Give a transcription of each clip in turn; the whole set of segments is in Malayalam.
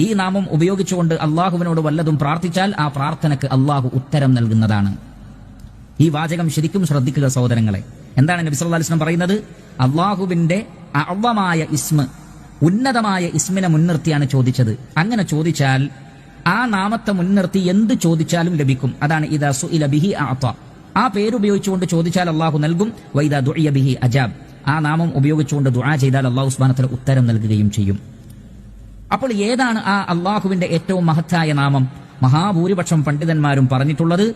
ഈ നാമം ഉപയോഗിച്ചുകൊണ്ട് അള്ളാഹുവിനോട് വല്ലതും പ്രാർത്ഥിച്ചാൽ ആ പ്രാർത്ഥനയ്ക്ക് അള്ളാഹു ഉത്തരം നൽകുന്നതാണ്. ഈ വാചകം ശരിക്കും ശ്രദ്ധിക്കുക സഹോദരങ്ങളെ. എന്താണ് നബി സല്ലല്ലാഹു അലൈഹി വസല്ലം പറയുന്നത്? അള്ളാഹുവിന്റെ അഅ്ളമായ ഇസ്മ, ഉന്നതമായ ഇസ്മിനെ മുൻനിർത്തിയാണ് ചോദിച്ചത്. അങ്ങനെ ചോദിച്ചാൽ ആ നാമത്തെ മുൻനിർത്തി എന്ത് ചോദിച്ചാലും ലഭിക്കും. അതാണ് ഇദാ സുഇല ബിഹി അഅത. ആ പേരുപയോഗിച്ചുകൊണ്ട് ചോദിച്ചാൽ അള്ളാഹു നൽകും. വൈദാ ദുഇയ ബിഹി അജാബ്. ആ നാമം ഉപയോഗിച്ചുകൊണ്ട് ദുആ ചെയ്താൽ അള്ളാഹു സുബ്ഹാനഹു വ തആല ഉത്തരം നൽകുകയും ചെയ്യും. അപ്പോൾ ഏതാണ് ആ അള്ളാഹുവിന്റെ ഏറ്റവും മഹത്തായ നാമം? മഹാഭൂരിപക്ഷം പണ്ഡിതന്മാരും പറഞ്ഞിട്ടുള്ളത്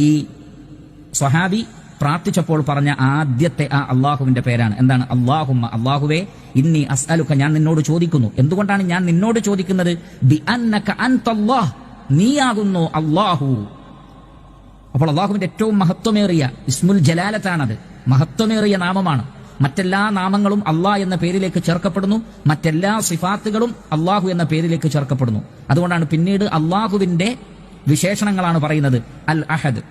ഈ സ്വഹാബി പ്രാർത്ഥിച്ചപ്പോൾ പറഞ്ഞ ആദ്യത്തെ ആ അള്ളാഹുവിന്റെ പേരാണ്. എന്താണ്? അല്ലാഹുമ്മ, അള്ളാഹുവേ, ഇന്നി അസ്അലുക, ഞാൻ നിന്നോട് ചോദിക്കുന്നു. എന്തുകൊണ്ടാണ് ഞാൻ നിന്നോട് ചോദിക്കുന്നത്? ബി അന്നക അൻതല്ലാഹ്, നീയാകുന്നു അള്ളാഹു. അപ്പോൾ അള്ളാഹുവിന്റെ ഏറ്റവും മഹത്വമേറിയ ഇസ്മുൽ ജലാലത്താണത്. മഹത്വമേറിയ നാമമാണ്. മറ്റെല്ലാ നാമങ്ങളും അള്ളാഹ് എന്ന പേരിലേക്ക് ചേർക്കപ്പെടുന്നു. മറ്റെല്ലാ സിഫാത്തുകളും അള്ളാഹു എന്ന പേരിലേക്ക് ചേർക്കപ്പെടുന്നു. അതുകൊണ്ടാണ് പിന്നീട് അള്ളാഹുവിന്റെ വിശേഷണങ്ങളാണ് പറയുന്നത്. അൽ അഹദ്,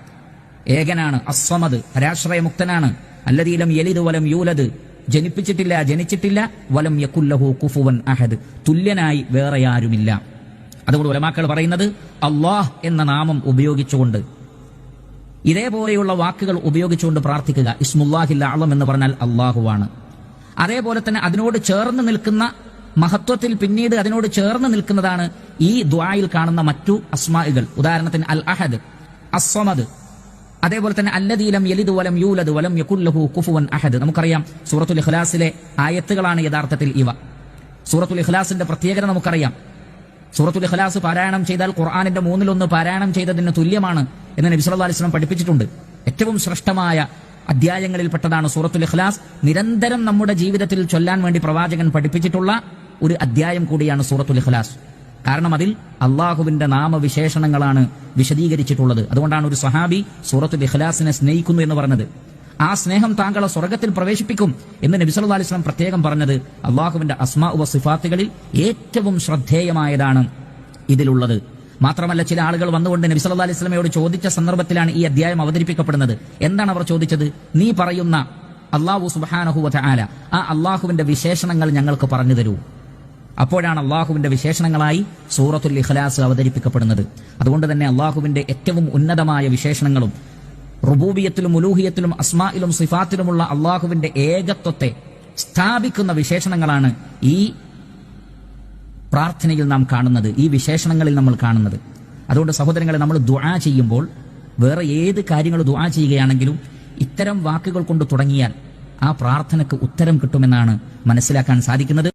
ഏകനാണ്. അസ്സമദ്, പരാശ്രയമുക്തനാണ്. അല്ലദീ ലം യലിദ് വലം യൂലദ്, ജനിപ്പിച്ചിട്ടില്ല, ജനിച്ചിട്ടില്ല. വലം യകുല്ലഹു കുഫുവൻ അഹദ്, തുല്യനായി വേറെ ആരുമില്ല. അതുകൊണ്ട് ഉലമാക്കൾ പറയുന്നത് അള്ളാഹ് എന്ന നാമം ഉപയോഗിച്ചുകൊണ്ട്, ഇതേപോലെയുള്ള വാക്കുകൾ ഉപയോഗിച്ചുകൊണ്ട് പ്രാർത്ഥിക്കുക. ഇസ്മുല്ലാഹിൽ അഅ്ളം എന്ന് പറഞ്ഞാൽ അള്ളാഹുവാണ്. അതേപോലെ തന്നെ അതിനോട് ചേർന്ന് നിൽക്കുന്ന മഹത്വത്തിൽ പിന്നീട് അതിനോട് ചേർന്ന് നിൽക്കുന്നതാണ് ഈ ദുആയിൽ കാണുന്ന മറ്റു അസ്മാഇകൾ. ഉദാഹരണത്തിന് അൽ അഹദ്, അസ്സമദ്, അതേപോലെ തന്നെ അല്ലദീ ലം യലിദ് വലം യൂലദ് വലം യകുല്ലഹു കുഫുവൻ അഹദ്. നമുക്കറിയാം സൂറത്തുൽ ഇഖ്ലാസിലെ ആയത്തുകളാണ് യഥാർത്ഥത്തിൽ ഇവ. സൂറത്തുൽ ഇഖ്ലാസിന്റെ പ്രത്യേകത നമുക്കറിയാം. സൂറത്തുൽ ഇഖ്ലാസ് പാരായണം ചെയ്താൽ ഖുർആനിന്റെ 1/3 പാരായണം ചെയ്തതിന് തുല്യമാണ് എന്ന് നബി സല്ലല്ലാഹു അലൈഹി വസല്ലം പഠിപ്പിച്ചിട്ടുണ്ട്. ഏറ്റവും ശ്രേഷ്ഠമായ അധ്യായങ്ങളിൽപ്പെട്ടതാണ് സൂറത്തുൽ ഇഖ്ലാസ്. നിരന്തരം നമ്മുടെ ജീവിതത്തിൽ ചൊല്ലാൻ വേണ്ടി പ്രവാചകൻ പഠിപ്പിച്ചിട്ടുള്ള ഒരു അധ്യായം കൂടിയാണ് സൂറത്തുൽ ഇഖ്ലാസ്. കാരണം അതിൽ അള്ളാഹുവിന്റെ നാമവിശേഷണങ്ങളാണ് വിശദീകരിച്ചിട്ടുള്ളത്. അതുകൊണ്ടാണ് ഒരു സഹാബി സൂറത്തുൽ ഇഖ്ലാസിനെ സ്നേഹിക്കുന്നു എന്ന് പറഞ്ഞത്. ആ സ്നേഹം താങ്കളെ സ്വർഗ്ഗത്തിൽ പ്രവേശിപ്പിക്കും എന്ന് നബി സല്ലല്ലാഹു അലൈഹി വസല്ലം പ്രത്യേകം പറഞ്ഞത് അള്ളാഹുവിന്റെ അസ്മാഉ വ സിഫാത്തുകളിൽ ഏറ്റവും ശ്രദ്ധേയമായതാണ് ഇതിലുള്ളത്. മാത്രമല്ല, ചില ആളുകൾ വന്നുകൊണ്ട് നബി സല്ലല്ലാഹു അലൈഹി വസല്ലമയോട് ചോദിച്ച സന്ദർഭത്തിലാണ് ഈ അധ്യായം അവതരിപ്പിക്കപ്പെടുന്നത്. എന്താണ് അവർ ചോദിച്ചത്? നീ പറയുന്ന അല്ലാഹു സുബ്ഹാനഹു വ തആല, ആ അള്ളാഹുവിന്റെ വിശേഷണങ്ങൾ ഞങ്ങൾക്ക് പറഞ്ഞു തരൂ. അപ്പോഴാണ് അള്ളാഹുവിന്റെ വിശേഷണങ്ങളായി സൂറത്തുൽ ഇഖ്ലാസ് അവതരിപ്പിക്കപ്പെടുന്നത്. അതുകൊണ്ട് തന്നെ അള്ളാഹുവിന്റെ ഏറ്റവും ഉന്നതമായ വിശേഷണങ്ങളും റുബൂബിയത്തിലും ഉലൂഹിയത്തിലും അസ്മായിലും സിഫാത്തിലുമുള്ള അള്ളാഹുവിന്റെ ഏകത്വത്തെ സ്ഥാപിക്കുന്ന വിശേഷണങ്ങളാണ് ഈ പ്രാർത്ഥനയിൽ നാം കാണുന്നത്, ഈ വിശേഷണങ്ങളിൽ നമ്മൾ കാണുന്നത്. അതുകൊണ്ട് സഹോദരങ്ങളെ, നമ്മൾ ദുആ ചെയ്യുമ്പോൾ, വേറെ ഏത് കാര്യങ്ങൾ ദുആ ചെയ്യുകയാണെങ്കിലും ഇത്തരം വാക്കുകൾ കൊണ്ട് തുടങ്ങിയാൽ ആ പ്രാർത്ഥനയ്ക്ക് ഉത്തരം കിട്ടുമെന്നാണ് മനസ്സിലാക്കാൻ സാധിക്കുന്നത്.